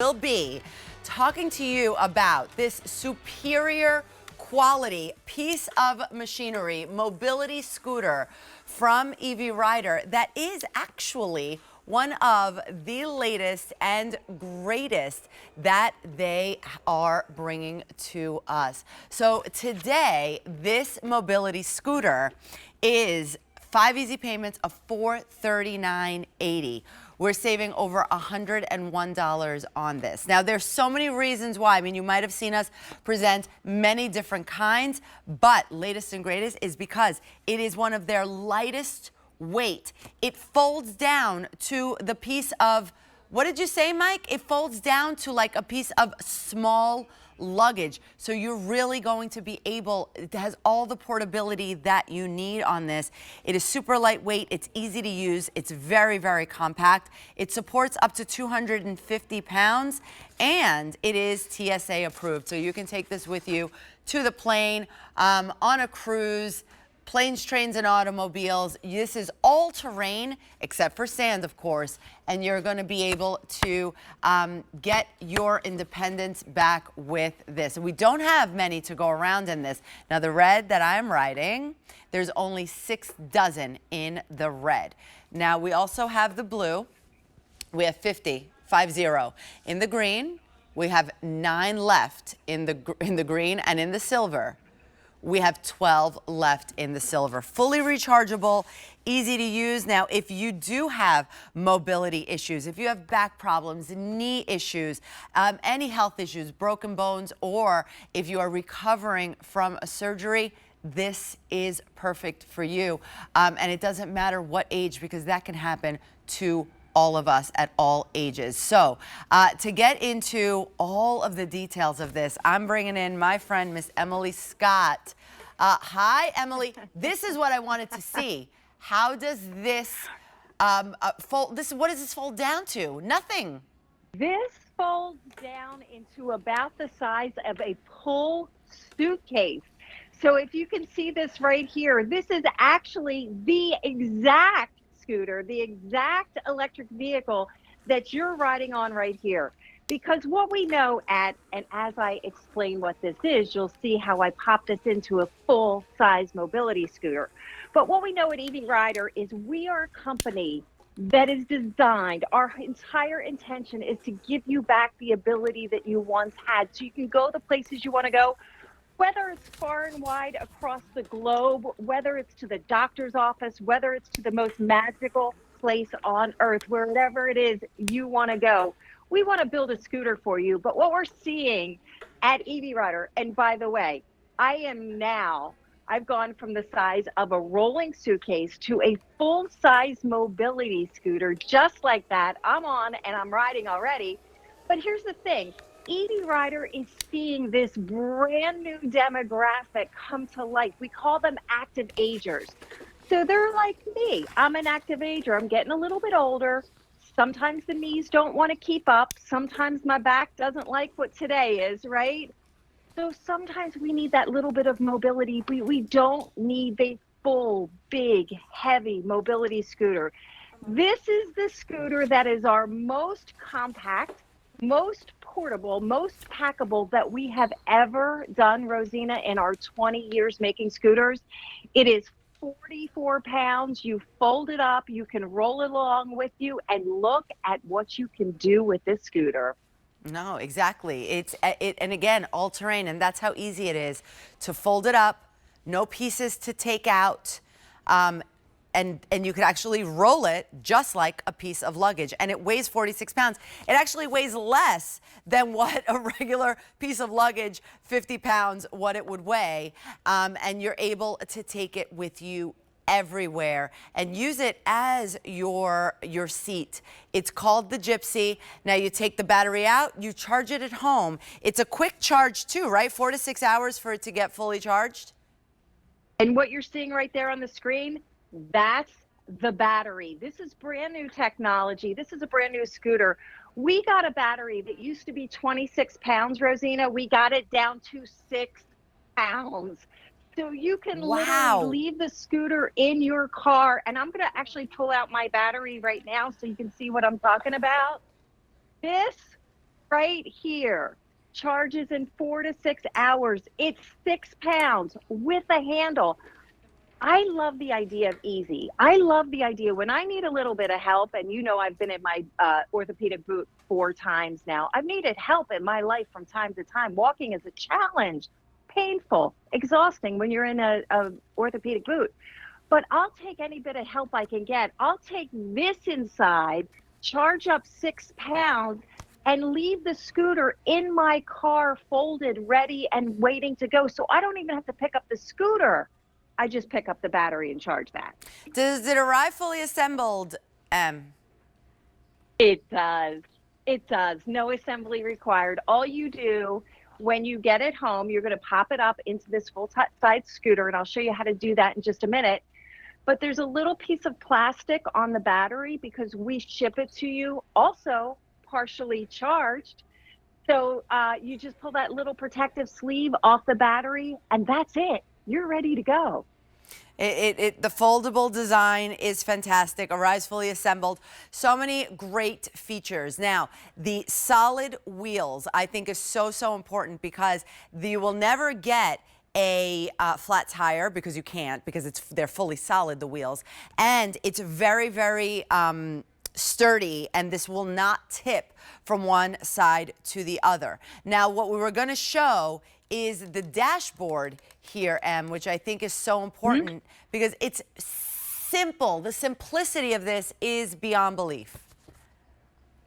will be talking to you about this superior quality piece of machinery, mobility scooter from EV Rider that is actually one of the latest and greatest that they are bringing to us. So today, this mobility scooter is 5 easy payments of $439.80. We're saving over $101 on this. Now, there's so many reasons why. I mean, you might have seen us present many different kinds, but latest and greatest is because it is one of their lightest weight. It folds down to the piece of, what did you say, Mike? It folds down to like a piece of small luggage. So you're really going to be able, it has all the portability that you need on this. It is super lightweight, it's easy to use, it's very, very compact. It supports up to 250 pounds and it is TSA approved. So you can take this with you to the plane, on a cruise, planes, trains, and automobiles. This is all terrain, except for sand, of course, and you're going to be able to get your independence back with this. We don't have many to go around in this. Now, the red that I'm riding, there's only 6 dozen in the red. Now, we also have the blue. We have 50 in the green. We have 9 left in the green, and in the silver, we have 12 left in the silver. Fully rechargeable, easy to use. Now, if you do have mobility issues, if you have back problems, knee issues, any health issues, broken bones, or if you are recovering from a surgery, this is perfect for you. And it doesn't matter what age, because that can happen to all of us at all ages. So to get into all of the details of this, I'm bringing in my friend, Miss Emily Scott. Hi, Emily. This is what I wanted to see. How does this fold? What does this fold down to? Nothing. This folds down into about the size of a pull suitcase. So if you can see this right here, this is actually the exact scooter, the exact electric vehicle that you're riding on right here. Because what we know and as I explain what this is, you'll see how I pop this into a full-size mobility scooter. But what we know at EV Rider is we are a company that is designed, our entire intention is to give you back the ability that you once had, so you can go the places you want to go, whether it's far and wide across the globe, whether it's to the doctor's office, whether it's to the most magical place on earth, wherever it is you want to go. We want to build a scooter for you. But what we're seeing at EV Rider, and by the way, I've gone from the size of a rolling suitcase to a full-size mobility scooter, just like that. I'm on and I'm riding already. But here's the thing. EV Rider is seeing this brand new demographic come to life. We call them active agers. So they're like me. I'm an active ager. I'm getting a little bit older. Sometimes the knees don't want to keep up. Sometimes my back doesn't like what today is, right? So sometimes we need that little bit of mobility. We don't need the full, big, heavy mobility scooter. This is the scooter that is our most compact, most portable, most packable that we have ever done, Rosina, in our 20 years making scooters. It is 44 pounds. You fold it up, you can roll it along with you, and look at what you can do with this scooter. No, exactly. And again, all terrain, and that's how easy it is to fold it up, no pieces to take out. And you could actually roll it just like a piece of luggage. And it weighs 46 pounds. It actually weighs less than what a regular piece of luggage, 50 pounds, what it would weigh. And you're able to take it with you everywhere and use it as your seat. It's called the Gypsy. Now you take the battery out, you charge it at home. It's a quick charge too, right? 4 to 6 hours for it to get fully charged. And what you're seeing right there on the screen, that's the battery. This is brand new technology. This is a brand new scooter. We got a battery that used to be 26 pounds, Rosina. We got it down to 6 pounds. So you can literally leave the scooter in your car. And I'm going to actually pull out my battery right now so you can see what I'm talking about. This right here charges in 4 to 6 hours. It's 6 pounds with a handle. I love the idea of easy. I love the idea when I need a little bit of help, and you know, I've been in my orthopedic boot 4 times now. I've needed help in my life from time to time. Walking is a challenge, painful, exhausting when you're in a orthopedic boot. But I'll take any bit of help I can get. I'll take this inside, charge up 6 pounds, and leave the scooter in my car folded, ready, and waiting to go. So I don't even have to pick up the scooter. I just pick up the battery and charge that. Does it arrive fully assembled, Em? It does. It does. No assembly required. All you do when you get it home, you're going to pop it up into this full-size scooter, and I'll show you how to do that in just a minute. But there's a little piece of plastic on the battery because we ship it to you also partially charged. So you just pull that little protective sleeve off the battery, and that's it. You're ready to go. The foldable design is fantastic. Arrives fully assembled. So many great features. Now, the solid wheels I think is so important because you will never get a flat tire because you can't, because they're fully solid, the wheels, and it's very sturdy, and this will not tip from one side to the other. Now, what we were going to show is the dashboard here, Em, which I think is so important because it's simple. The simplicity of this is beyond belief.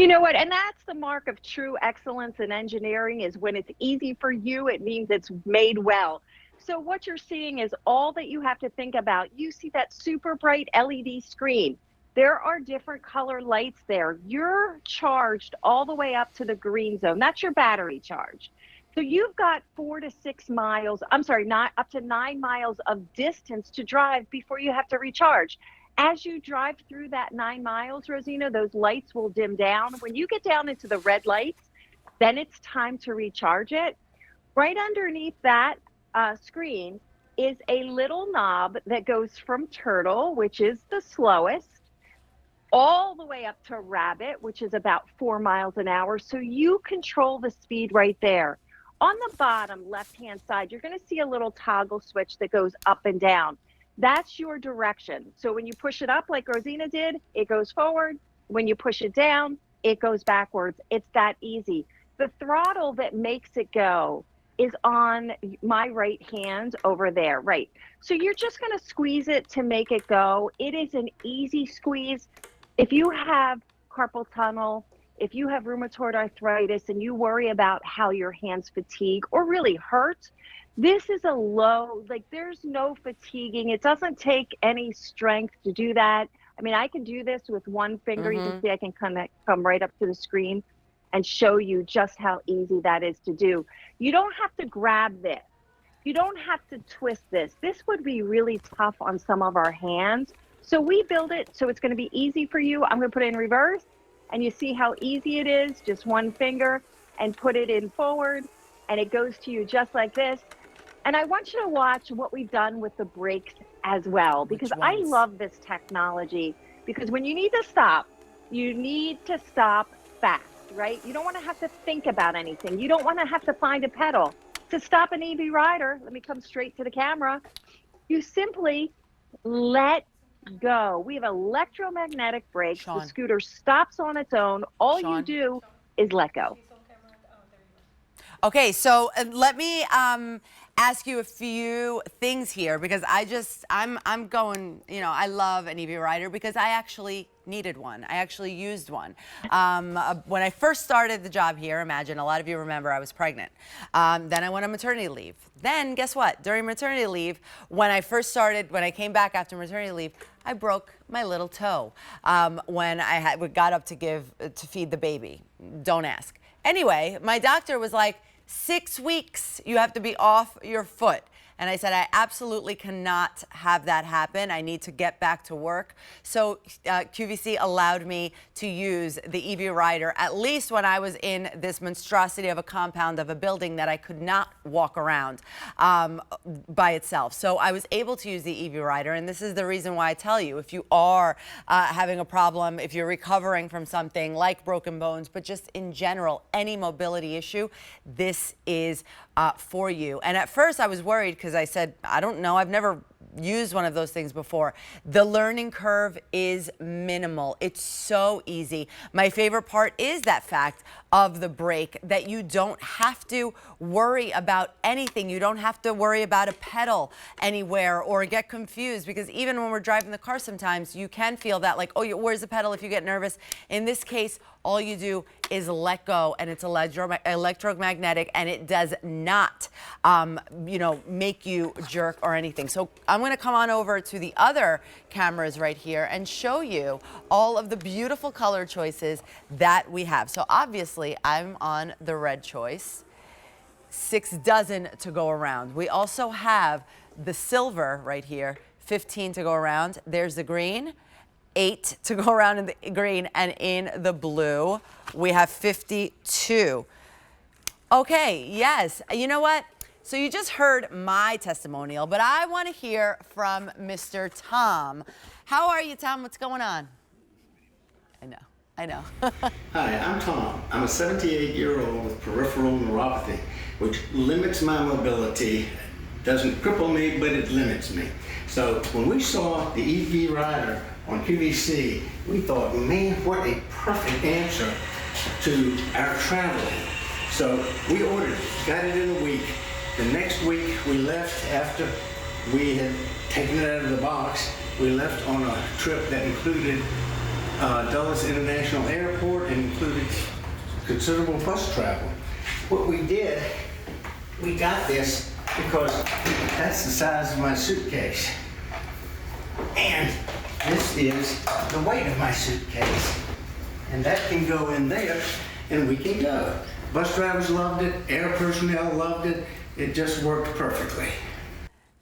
You know what? And that's the mark of true excellence in engineering, is when it's easy for you, it means it's made well. So what you're seeing is all that you have to think about. You see that super bright LED screen. There are different color lights there. You're charged all the way up to the green zone. That's your battery charge. So you've got 4 to 6 miles, I'm sorry, not up to 9 miles of distance to drive before you have to recharge. As you drive through that 9 miles, Rosina, those lights will dim down. When you get down into the red lights, then it's time to recharge it. Right underneath that screen is a little knob that goes from turtle, which is the slowest, all the way up to rabbit, which is about 4 miles an hour. So you control the speed right there. On the bottom left-hand side, you're going to see a little toggle switch that goes up and down. That's your direction. So when you push it up like Rosina did, it goes forward. When you push it down, it goes backwards. It's that easy. The throttle that makes it go is on my right hand over there, right? So you're just going to squeeze it to make it go. It is an easy squeeze. If you have carpal tunnel, if you have rheumatoid arthritis and you worry about how your hands fatigue or really hurt, this is a low, like there's no fatiguing. It doesn't take any strength to do that. I mean, I can do this with one finger. You can see I can come right up to the screen and show you just how easy that is to do. You don't have to grab this. You don't have to twist this. This would be really tough on some of our hands. So we build it so it's going to be easy for you. I'm going to put it in reverse. And you see how easy it is, just one finger, and put it in forward, and it goes to you just like this. And I want you to watch what we've done with the brakes as well, because I love this technology, because when you need to stop, you need to stop fast, right? You don't want to have to think about anything. You don't want to have to find a pedal. To stop an EV rider, let me come straight to the camera, you simply let go. We have electromagnetic brakes. The scooter stops on its own. All you do is let go. Okay, so let me ask you a few things here, because I'm going, you know, I love an EV rider because I actually needed one. I actually used one. When I first started the job here, imagine, a lot of you remember I was pregnant. Then I went on maternity leave. Then guess what? During maternity leave, when I came back after maternity leave, I broke my little toe when I got up to feed the baby. Don't ask. Anyway, my doctor was like, 6 weeks you have to be off your foot. And I said, I absolutely cannot have that happen. I need to get back to work. So QVC allowed me to use the EV Rider, at least when I was in this monstrosity of a compound of a building that I could not walk around by itself. So I was able to use the EV Rider. And this is the reason why I tell you, if you are having a problem, if you're recovering from something like broken bones, but just in general, any mobility issue, this is for you. And at first I was worried because I said, I don't know, I've never used one of those things before. The learning curve is minimal. It's so easy. My favorite part is that fact of the brake, that you don't have to worry about anything. You don't have to worry about a pedal anywhere or get confused, because even when we're driving the car sometimes you can feel that like, oh, where's the pedal, if you get nervous. In this case, all you do is let go, and it's electromagnetic, and it does not, make you jerk or anything. So I'm going to come on over to the other cameras right here and show you all of the beautiful color choices that we have. So obviously, I'm on the red choice. 6 dozen to go around. We also have the silver right here, 15 to go around. There's the green. 8 to go around in the green, and in the blue we have 52. Okay, yes, you know what? So you just heard my testimonial, but I want to hear from Mr. Tom. How are you, Tom? What's going on? I know. Hi, I'm Tom. I'm a 78-year-old with peripheral neuropathy, which limits my mobility. Doesn't cripple me, but it limits me. So when we saw the EV Rider on QVC, we thought, man, what a perfect answer to our traveling. So we ordered it, got it in a week. The next week we left after we had taken it out of the box. We left on a trip that included Dulles International Airport and included considerable bus travel. What we did, we got this because that's the size of my suitcase. And this is the weight of my suitcase. And that can go in there and we can go. Bus drivers loved it, air personnel loved it. It just worked perfectly.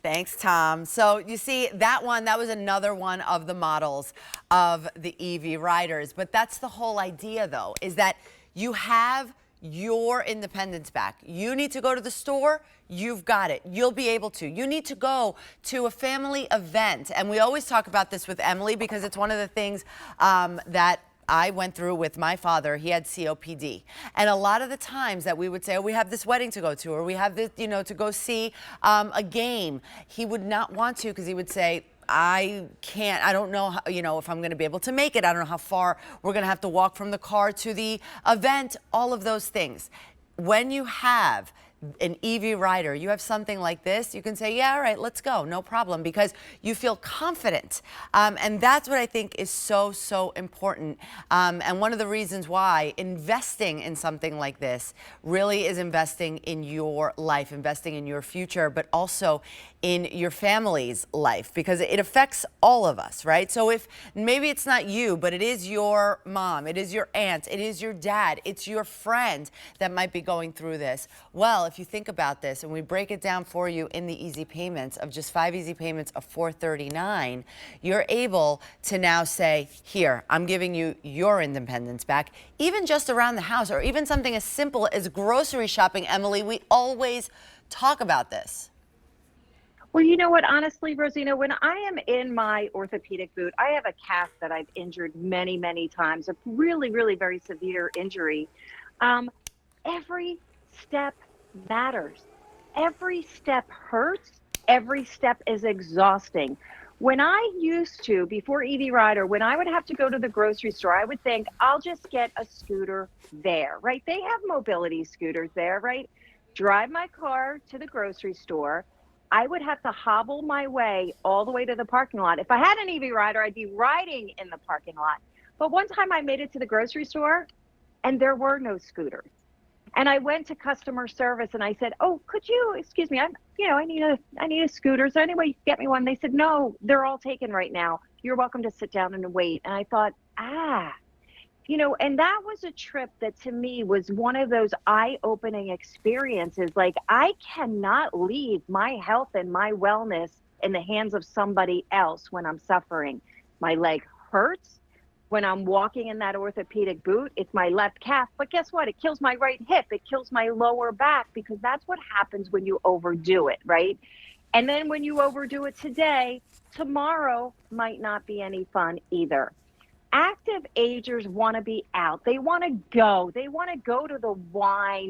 Thanks, Tom. So you see, that was another one of the models of the EV Riders. But that's the whole idea, though, is that you have your independence back. You need to go to the store, you've got it. You'll be able to. You need to go to a family event. And we always talk about this with Emily because it's one of the things that I went through with my father. He had COPD. And a lot of the times that we would say, oh, we have this wedding to go to, or we have this, to go see a game, he would not want to, because he would say, I can't, I don't know, how, if I'm going to be able to make it. I don't know how far we're going to have to walk from the car to the event, all of those things. When you have an EV Rider, you have something like this, you can say, yeah, all right, let's go, no problem, because you feel confident. And that's what I think is so, so important. And one of the reasons why investing in something like this really is investing in your life, investing in your future, but also in your family's life, because it affects all of us, right? So if maybe it's not you, but it is your mom, it is your aunt, it is your dad, it's your friend that might be going through this. Well, if you think about this and we break it down for you in the easy payments of just 5 easy payments of $439, you're able to now say, here, I'm giving you your independence back, even just around the house, or even something as simple as grocery shopping. Emily, we always talk about this. Well, you know what, honestly, Rosina, when I am in my orthopedic boot, I have a calf that I've injured many, many times, a really, really very severe injury. Every step matters. Every step hurts. Every step is exhausting. When I used to, before EV Rider, when I would have to go to the grocery store, I would think, I'll just get a scooter there, right? They have mobility scooters there, right? Drive my car to the grocery store. I would have to hobble my way all the way to the parking lot. If I had an EV Rider, I'd be riding in the parking lot. But one time I made it to the grocery store and there were no scooters. And I went to customer service and I said, oh, could you, excuse me, I need a scooter. Is there any way you can get me one? They said, no, they're all taken right now. You're welcome to sit down and wait. And I thought, And that was a trip that to me was one of those eye-opening experiences. Like, I cannot leave my health and my wellness in the hands of somebody else when I'm suffering. My leg hurts. When I'm walking in that orthopedic boot, it's my left calf. But guess what? It kills my right hip. It kills my lower back, because that's what happens when you overdo it, right? And then when you overdo it today, tomorrow might not be any fun either. Active agers want to be out. They want to go. They want to go to the wine